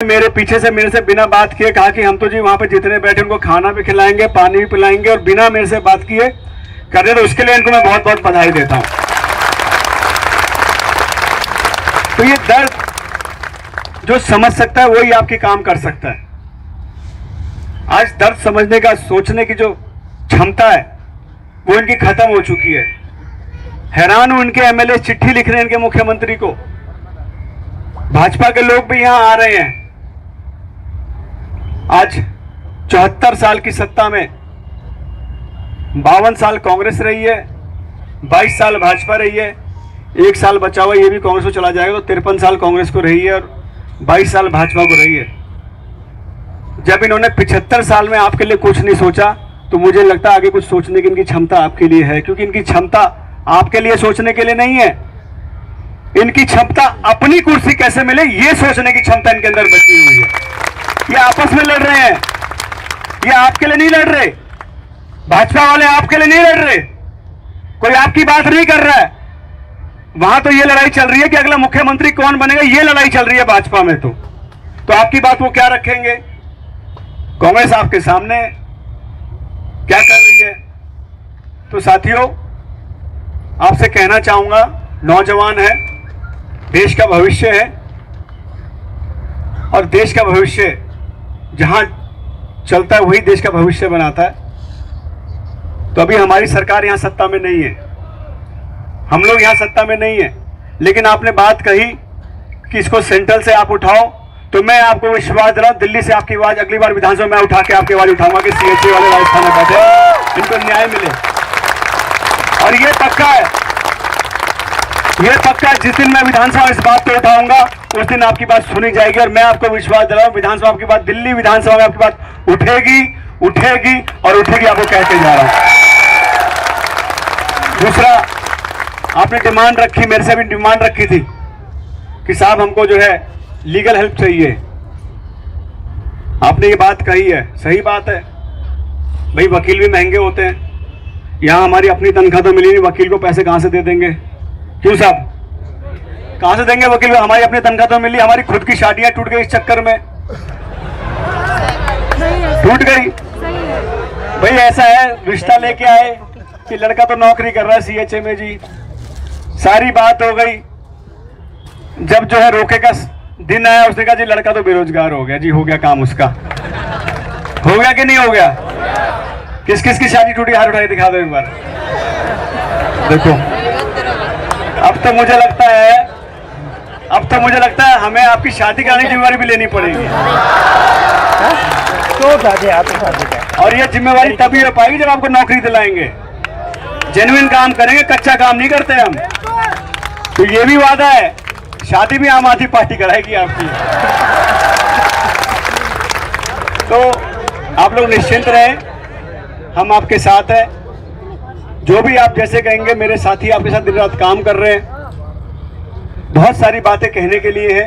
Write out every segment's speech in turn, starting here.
मेरे पीछे से मेरे से बिना बात किए कहा कि हम तो जी वहां पे जितने बैठे उनको खाना भी खिलाएंगे, पानी भी पिलाएंगे, और बिना मेरे से बात किए कर रहे, तो उसके लिए इनको मैं बहुत बहुत बधाई देता हूं। तो ये दर्द जो समझ सकता है वही आपकी काम कर सकता है। आज दर्द समझने का, सोचने की जो क्षमता है वो इनकी खत्म हो चुकी है। हैरान हूं, इनके एमएलए चिट्ठी लिख रहे हैं इनके मुख्यमंत्री को। भाजपा के लोग भी यहां आ रहे हैं। आज 74 साल की सत्ता में 52 साल कांग्रेस रही है, 22 साल भाजपा रही है, 1 साल बचा हुआ ये भी कांग्रेस को चला जाएगा, तो 53 साल कांग्रेस को रही है और 22 साल भाजपा को रही है। जब इन्होंने 75 साल में आपके लिए कुछ नहीं सोचा, तो मुझे लगता है आगे कुछ सोचने की इनकी क्षमता आपके लिए है, क्योंकि इनकी क्षमता आपके लिए सोचने के लिए नहीं है। इनकी क्षमता अपनी कुर्सी कैसे मिले ये सोचने की क्षमता इनके अंदर बची हुई है। ये आपस में लड़ रहे हैं, ये आपके लिए नहीं लड़ रहे। भाजपा वाले आपके लिए नहीं लड़ रहे, कोई आपकी बात नहीं कर रहा है। वहां तो ये लड़ाई चल रही है कि अगला मुख्यमंत्री कौन बनेगा, ये लड़ाई चल रही है भाजपा में। तो आपकी बात वो क्या रखेंगे? कांग्रेस आपके सामने क्या कर रही है? तो साथियों, आपसे कहना चाहूंगा, नौजवान है, देश का भविष्य है, और देश का भविष्य जहां चलता है वही देश का भविष्य बनाता है। तो अभी हमारी सरकार यहां सत्ता में नहीं है, हम लोग यहां सत्ता में नहीं है, लेकिन आपने बात कही कि इसको सेंट्रल से आप उठाओ, तो मैं आपको विश्वास दिलाऊं, दिल्ली से आपकी आवाज अगली बार विधानसभा में उठा के आपकी आवाज उठाऊंगा कि सीएचसी वाले राजस्थान में बैठे, इनको न्याय मिले। और ये पक्का है, ये पक्का, जिस दिन मैं विधानसभा इस बात पे उठाऊंगा उस दिन आपकी बात सुनी जाएगी। और मैं आपको विश्वास दिलाऊं, विधानसभा आपकी बात, दिल्ली विधानसभा में आपकी बात उठेगी, उठेगी और उठेगी, आपको कहते जा रहा हूं। दूसरा, आपने डिमांड रखी, मेरे से भी डिमांड रखी थी कि साहब हमको जो है लीगल हेल्प चाहिए। आपने ये बात कही है, सही बात है भाई, वकील भी महंगे होते हैं। यहां हमारी अपनी तनख्वाह तो मिली नहीं, वकील को पैसे कहां से दे देंगे? क्यों साहब, कहां से देंगे वकील? हमारी अपनी तनख्वाह तो मिली, हमारी खुद की शादियां टूट गई इस चक्कर में, टूट गई। भाई ऐसा है, रिश्ता लेके आए कि लड़का तो नौकरी कर रहा है सीएचए में जी, सारी बात हो गई। जब जो है रोके का दिन आया, उसने कहा जी लड़का तो बेरोजगार हो गया जी, हो गया काम उसका। हो गया कि नहीं हो गया? किस किस की शादी टूटी, हाथ उठा के दिखा दो एक बार। देखो, अब तो मुझे लगता है हमें आपकी शादी कराने की जिम्मेवारी भी लेनी पड़ेगी। और ये जिम्मेवारी तभी हो पाएगी जब आपको नौकरी दिलाएंगे, जेन्युइन काम करेंगे, कच्चा काम नहीं करते हम। तो ये भी वादा है, शादी भी आम आदमी पार्टी कराएगी आपकी। तो आप लोग निश्चिंत रहें, हम आपके साथ हैं। जो भी आप जैसे कहेंगे, मेरे साथी आपके साथ दिन रात काम कर रहे हैं। बहुत सारी बातें कहने के लिए है,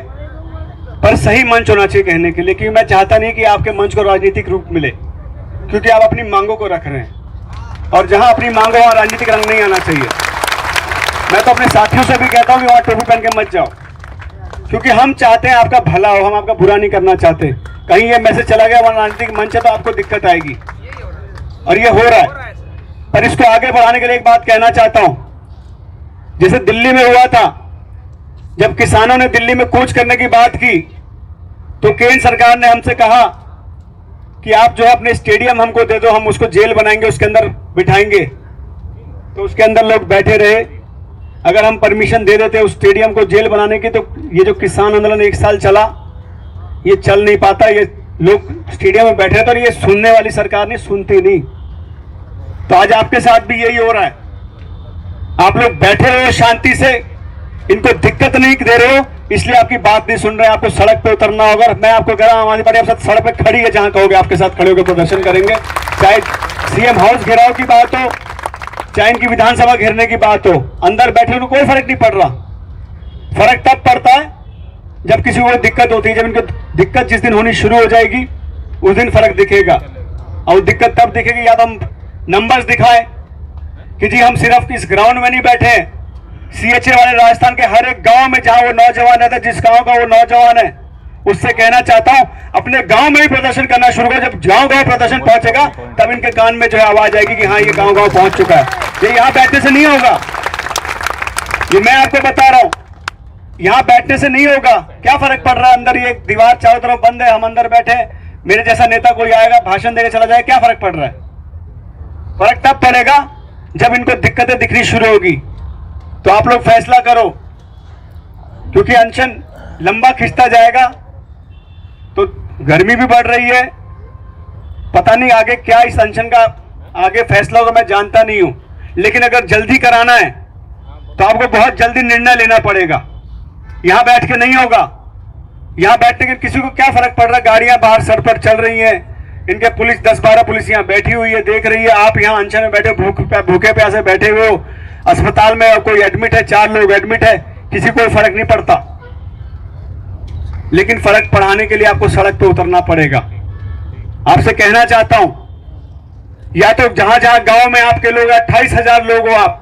पर सही मंच होना चाहिए कहने के लिए, क्योंकि मैं चाहता नहीं कि आपके मंच को राजनीतिक रूप मिले, क्योंकि आप अपनी मांगों को रख रहे हैं, और जहां अपनी मांगों वहां राजनीतिक रंग नहीं आना चाहिए। मैं तो अपने साथियों से भी कहता हूं कि वहां टोपी पहन के मत जाओ, क्योंकि हम चाहते हैं आपका भला हो, हम आपका बुरा नहीं करना चाहते। कहीं ये मैसेज चला गया वहां राजनीतिक मंच है तो आपको दिक्कत आएगी, और ये हो रहा है। पर इसको आगे बढ़ाने के लिए एक बात कहना चाहता हूं, जैसे दिल्ली में हुआ था, जब किसानों ने दिल्ली में कूच करने की बात की, तो केंद्र सरकार ने हमसे कहा कि आप जो है अपने स्टेडियम हमको दे दो, हम उसको जेल बनाएंगे, उसके अंदर बिठाएंगे। तो उसके अंदर लोग बैठे रहे। अगर हम परमिशन दे देते उस स्टेडियम को जेल बनाने की, तो ये जो किसान आंदोलन 1 साल चला, ये चल नहीं पाता। ये लोग स्टेडियम में बैठे थे और ये सुनने वाली सरकार नहीं, सुनती नहीं। तो आज आपके साथ भी यही हो रहा है, आप लोग बैठे रहे हो शांति से, इनको दिक्कत नहीं दे रहे हो, इसलिए आपकी बात नहीं सुन रहे। आपको सड़क पे उतरना होगा। मैं आपको कह रहा हूं, हमारी पार्टी आपके साथ सड़क पे खड़ी है, जहां कहोगे आपके साथ खड़े होकर प्रदर्शन करेंगे। चाहे सीएम हाउस घेराव की बात हो, चाहे इनकी विधानसभा घेरने की बात हो, अंदर बैठे उनको कोई फर्क नहीं पड़ रहा। फर्क तब पड़ता है जब किसी को दिक्कत होती है। जब इनको दिक्कत जिस दिन होनी शुरू हो जाएगी, उस दिन फर्क दिखेगा। और दिक्कत तब दिखेगी, या तो हम नंबर्स दिखाएं कि जी हम सिर्फ इस ग्राउंड में नहीं बैठे हैं, सीएचए वाले राजस्थान के हर एक गांव में जहां वो नौजवान रहता है, जिस गांव का वो नौजवान है, उससे कहना चाहता हूं अपने गांव में ही प्रदर्शन करना शुरू करो। जब गांव गांव प्रदर्शन पहुंचेगा तब इनके कान में जो है आवाज आएगी कि हाँ ये गांव गांव पहुंच चुका है। ये यहां बैठने से नहीं होगा, ये मैं आपको बता रहा हूं, यहां बैठने से नहीं होगा। क्या फर्क पड़ रहा है, अंदर ये दीवार चारों तरफ बंद है, हम अंदर बैठे, मेरे जैसा नेता कोई आएगा भाषण देकर चला जाए, क्या फर्क पड़ रहा है? फर्क तब पड़ेगा जब इनको दिक्कतें दिखनी शुरू होगी। तो आप लोग फैसला करो, क्योंकि अनशन लंबा खिंचता जाएगा तो गर्मी भी बढ़ रही है। पता नहीं आगे क्या इस अनशन का आगे फैसला होगा, मैं जानता नहीं हूं, लेकिन अगर जल्दी कराना है तो आपको बहुत जल्दी निर्णय लेना पड़ेगा। यहां बैठ के नहीं होगा, यहां बैठने के किसी को क्या फर्क पड़ रहा है? गाड़ियां बाहर सड़क पर चल रही हैं, इनके पुलिस 10-12 पुलिस यहां बैठी हुई है, देख रही है। आप यहां अनशन में बैठे भूखे प्यासे बैठे हुए हो, अस्पताल में कोई एडमिट है, 4 लोग एडमिट है, किसी को फर्क नहीं पड़ता। लेकिन फर्क पड़ाने के लिए आपको सड़क पे उतरना पड़ेगा। आपसे कहना चाहता हूं, या तो जहां जहां गांव में आपके लोग 28,000 लोग हो आप,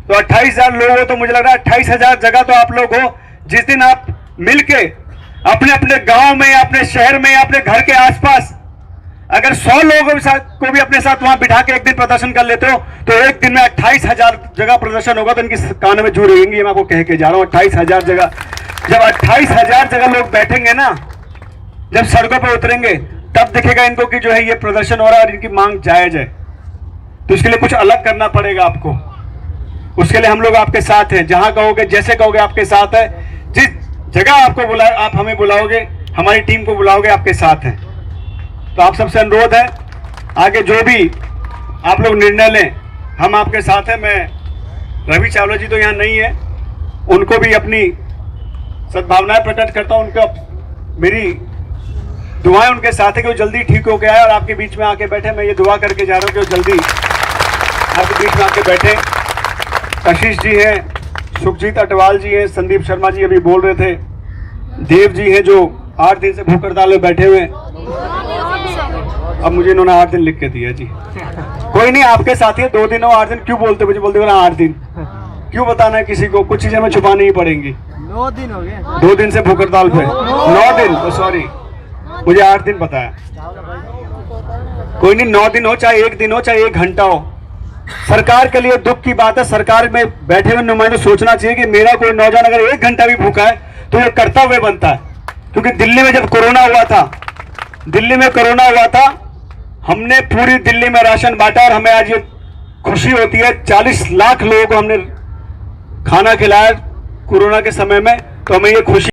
तो 28,000 लोग हो तो मुझे लग रहा है 28,000 जगह तो आप लोग हो। जिस दिन आप मिलके अपने अपने गांव में, अपने शहर में, अपने घर के आसपास अगर 100 लोगों को भी अपने साथ वहां बिठा के एक दिन प्रदर्शन कर लेते हो तो एक दिन में 28,000 जगह प्रदर्शन होगा। तो इनकी कान में जू रहेंगी, मैं आपको कह के जा रहा हूं। 28,000 जगह, जब 28,000 जगह लोग बैठेंगे ना, जब सड़कों पर उतरेंगे, तब दिखेगा इनको कि जो है ये प्रदर्शन हो रहा है और इनकी मांग जायज है। तो इसके लिए कुछ अलग करना पड़ेगा आपको। उसके लिए हम लोग आपके साथ हैं, जहां कहोगे, जैसे कहोगे आपके साथ है। जिस जगह आपको बुलाए, आप हमें बुलाओगे, हमारी टीम को बुलाओगे, आपके साथ हैं। तो आप सबसे अनुरोध है, आगे जो भी आप लोग निर्णय लें, हम आपके साथ हैं। मैं रवि चावला जी तो यहाँ नहीं है, उनको भी अपनी सद्भावनाएं प्रकट करता हूं। उनका मेरी दुआएं उनके साथ है कि वो जल्दी ठीक हो गया है और आपके बीच में आके बैठे। मैं ये दुआ करके जा रहा हूं कि वो जल्दी आपके बीच में आके बैठे। कशिश जी हैं, सुखजीत अटवाल जी हैं, संदीप शर्मा जी अभी बोल रहे थे, देव जी हैं जो 8 दिन से भूख हड़ताल में बैठे हुए हैं। अब मुझे इन्होंने 8 दिन लिख के दिया जी। कोई नहीं, आपके साथी है, 2 दिन हो 8 दिन क्यों बोलते? मुझे बोलते हो ना 8 दिन क्यों बताना है किसी को? कुछ चीजें हमें छुपानी ही पड़ेंगी। 9 दिन हो गए, 2 दिन से भूख हड़ताल पे, 9 दिन, तो सॉरी मुझे 8 दिन बताया। कोई नहीं, 9 दिन हो, चाहे 1 दिन हो, चाहे 1 घंटा हो। सरकार के लिए दुख की बात है, सरकार में बैठे हुए नुमाइंदों सोचना चाहिए कि मेरा कोई नौजवान अगर 1 घंटा भी भूखा है तो ये कर्तव्य बनता है। क्योंकि दिल्ली में जब कोरोना हुआ था, हमने पूरी दिल्ली में राशन बांटा और हमें आज ये खुशी होती है 40 लाख लोगों को हमने खाना खिलाया कोरोना के समय में, तो हमें ये खुशी